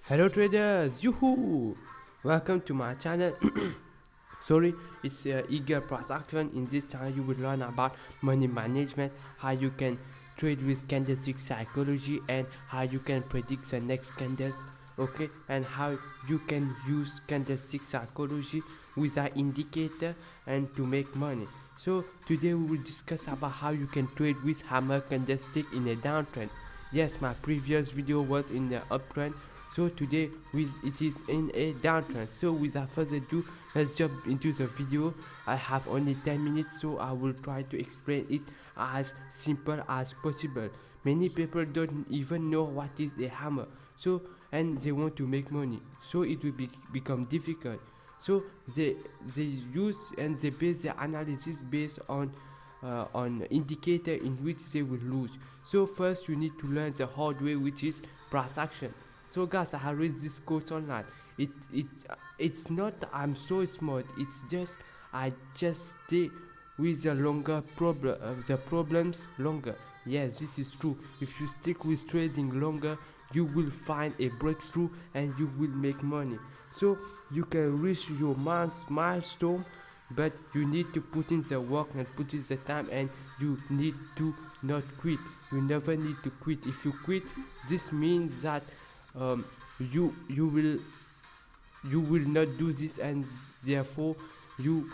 Hello traders, yoo-hoo! Welcome to my channel. Sorry, it's Eager Price Action. In this channel you will learn about money management, how you can trade with candlestick psychology, and how you can predict the next candle, okay, and how you can use candlestick psychology with an indicator and to make money. So today we will discuss about how you can trade with hammer candlestick in a downtrend. Yes, my previous video was in the uptrend, so today it is in a downtrend. So without further ado, let's jump into the video. I have only 10 minutes, so I will try to explain it as simple as possible. Many people don't even know what is a hammer, so and they want to make money, so it will become difficult. So they use and they base their analysis based on indicator in which they will lose. So first you need to learn the hard way, which is price action. So guys, I have read this course online. It's not that I'm so smart, it's just I just stay with the longer problems longer. Yes, this is true. If you stick with trading longer, you will find a breakthrough and you will make money. So you can reach your milestone, but you need to put in the work and put in the time, and you need to not quit. You never need to quit. If you quit, this means that you will not do this, and therefore you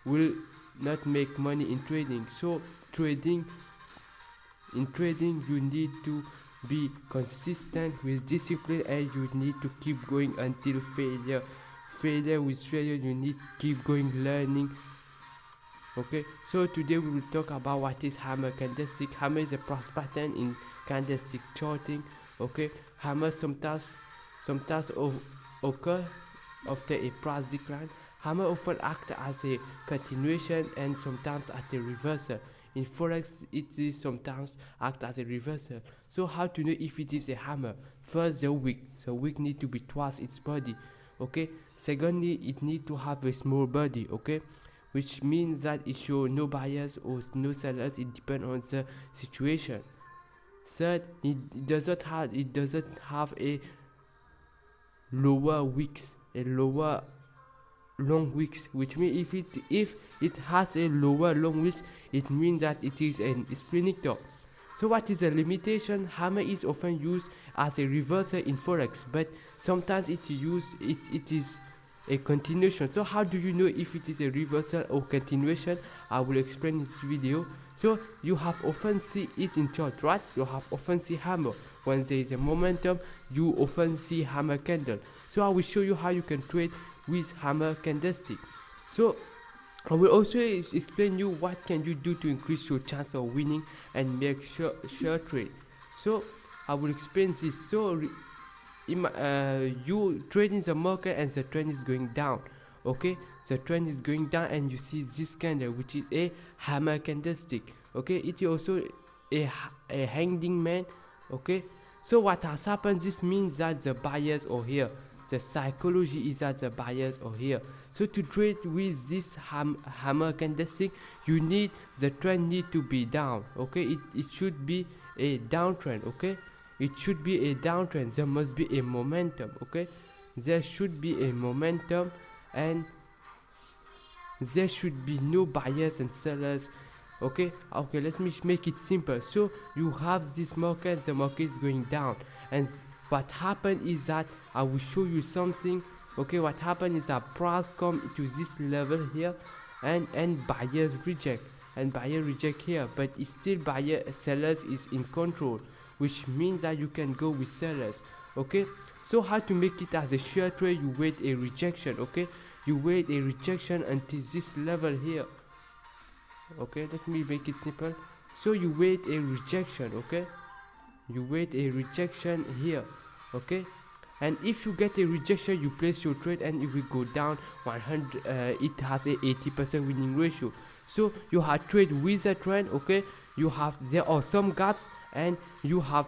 will not make money in trading. So in trading you need to be consistent with discipline, and you need to keep going until failure. With failure you need to keep going, learning. Okay, so today we will talk about what is hammer candlestick. Hammer is a price pattern in candlestick charting. Okay, hammer sometimes occur after a price decline. Hammer often act as a continuation and sometimes as a reversal. In forex it is sometimes act as a reversal. So how to know if it is a hammer? First, the wick need to be twice its body. Okay, secondly, it need to have a small body. Okay, which means that it show no buyers or no sellers. It depends on the situation. Third, it doesn't have a lower wicks, a lower long wicks, which means if it has a lower long wicks, it means that it is an spinning top. So what is the limitation? Hammer is often used as a reversal in forex, but sometimes it is a continuation. So how do you know if it is a reversal or continuation? I will explain in this video. So you have often see it in chart, right? You have often see hammer. When there is a momentum, you often see hammer candle. So I will show you how you can trade with hammer candlestick. So I will also explain you what can you do to increase your chance of winning and make sure trade. So I will explain this. So you trade in the market and the trend is going down. Okay, the trend is going down and you see this candle, which is a hammer candlestick. Okay, it is also a hanging man. Okay, so what has happened? This means that the buyers are here. The psychology is that the buyers are here. So to trade with this hammer candlestick, the trend need to be down. Okay, it should be a downtrend. Okay, it should be a downtrend. There must be a momentum. Okay, there should be a momentum, and there should be no buyers and sellers. Okay, let me make it simple. So you have this market, the market is going down, and what happened is that I will show you something. Okay, what happened is that price come to this level here, and buyers reject, and buyer reject here, but it's still sellers is in control, which means that you can go with sellers. Okay, so how to make it as a share trade? You wait a rejection. Okay, you wait a rejection until this level here. Okay, let me make it simple. So you wait a rejection. Okay, you wait a rejection here. Okay, and if you get a rejection, you place your trade and it will go down 100. It has a 80% winning ratio. So you have trade with a trend. Okay, there are some gaps, and you have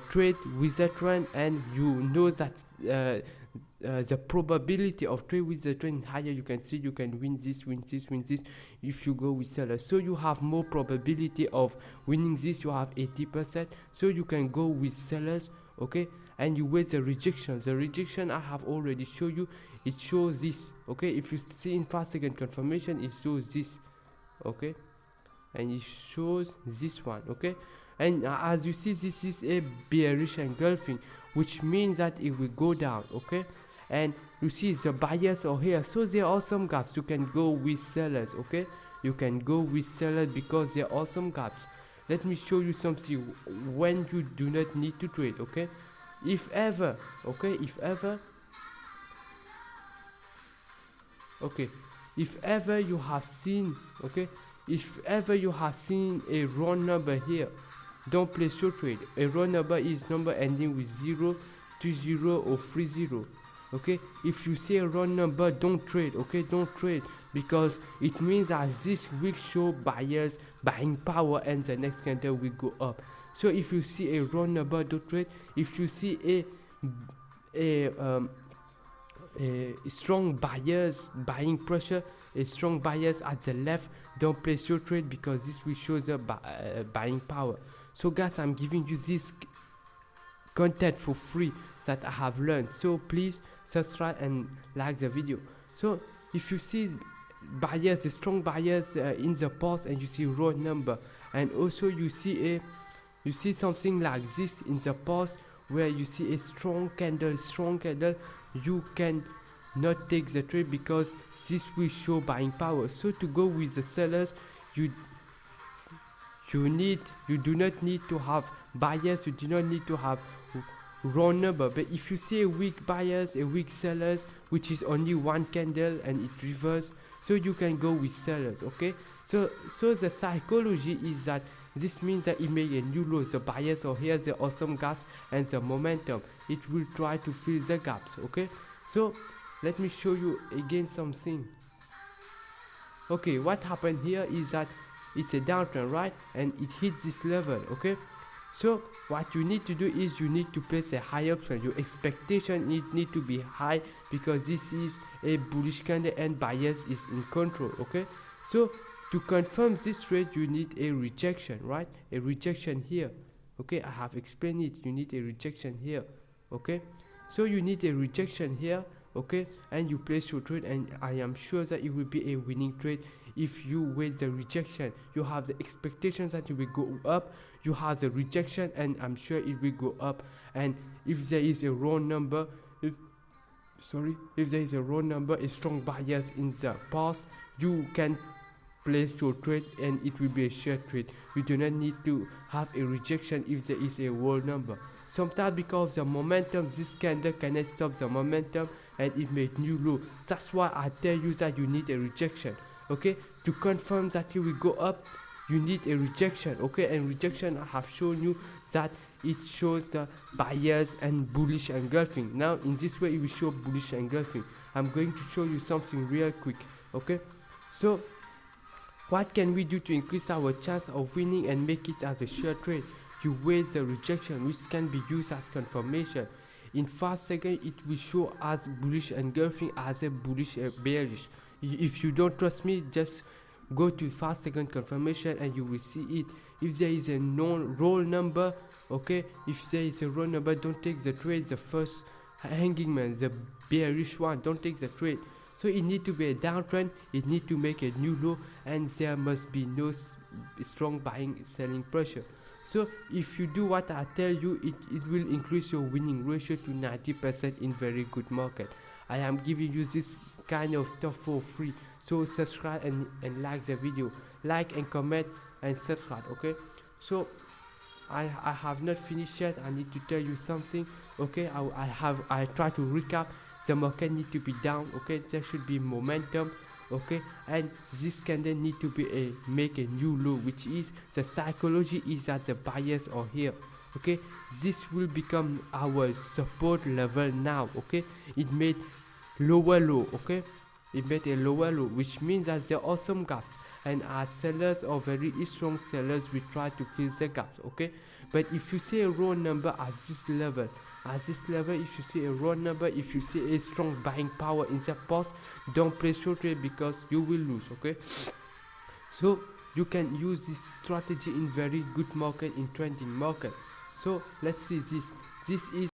trade with a trend, and you know that the probability of trade with the trend higher. You can see you can win this if you go with sellers. So you have more probability of winning this. You have 80%, so you can go with sellers okay, and you wait the rejection I have already shown you. It shows this, okay. If you see in 5 second confirmation, it shows this, okay, and it shows this one, okay. And as you see, this is a bearish engulfing, which means that it will go down, okay. And you see the buyers are here, so there are some gaps. You can go with sellers, okay. You can go with sellers because there are some gaps. Let me show you something when you do not need to trade, okay. If ever, okay, if ever you have seen, okay, if ever you have seen a wrong number here, don't place your trade. A wrong number is number ending with 0, 20 or 30, okay. If you see a wrong number, don't trade, okay. Don't trade, because it means that this will show buyers buying power and the next candle will go up. So if you see a wrong number, don't trade. If you see a strong buyers buying pressure, a strong buyers at the left, don't place your trade, because this will show the buying power. So guys, I'm giving you this content for free that I have learned, so please subscribe and like the video. So if you see buyers, the strong buyers in the past, and you see wrong number, and also you see something like this in the past, where you see a strong candle, you can not take the trade, because this will show buying power. So to go with the sellers, you do not need to have buyers, you do not need to have wrong number. But if you see a weak buyers, a weak sellers, which is only one candle and it reverse, so you can go with sellers, okay. So the psychology is that this means that it made a new low. The buyers are here, the awesome gaps, and the momentum, it will try to fill the gaps, okay. So let me show you again something. Okay, what happened here is that it's a downtrend, right, and it hits this level, okay. So what you need to do is you need to place a high option. Your expectation need to be high, because this is a bullish candle and buyers is in control, okay. So to confirm this trade, you need a rejection, right, a rejection here, okay. I have explained it. You need a rejection here, okay. So you need a rejection here, okay, and you place your trade, and I am sure that it will be a winning trade. If you wait the rejection, you have the expectations that it will go up, you have the rejection, and I'm sure it will go up. And if there is a wrong number, if there is a wrong number, a strong buyers in the past, you can place your trade and it will be a short trade. You do not need to have a rejection if there is a wrong number. Sometimes because the momentum, this candle cannot stop the momentum and it made new low. That's why I tell you that you need a rejection, okay. To confirm that it will go up, you need a rejection, okay. And rejection, I have shown you that it shows the buyers and bullish engulfing. Now in this way it will show bullish engulfing. I'm going to show you something real quick, okay. So what can we do to increase our chance of winning and make it as a short trade? You wait the rejection, which can be used as confirmation. In 5 seconds it will show as bullish engulfing, as a bullish bearish. If you don't trust me, just go to 5 second confirmation and you will see it. If there is a non-roll number, okay, if there is a roll number, don't take the trade. The first hanging man, the bearish one, don't take the trade. So it need to be a downtrend, it need to make a new low, and there must be no strong buying selling pressure. So if you do what I tell you, it will increase your winning ratio to 90% in very good market. I am giving you this kind of stuff for free, so subscribe and like the video, like and comment and subscribe, okay. So I have not finished yet. I need to tell you something, okay. I try to recap. The market need to be down, okay. There should be momentum, okay, and this candle need to be make a new low, which is the psychology is that the buyers are here, okay. This will become our support level now, okay. It made lower low, okay. It made a lower low, which means that there are some gaps, and our sellers are very strong sellers. We try to fill the gaps, okay. But if you see a raw number at this level, if you see a raw number, if you see a strong buying power in the past, don't place your trade, because you will lose, okay. So you can use this strategy in very good market, in trending market. So let's see this. This is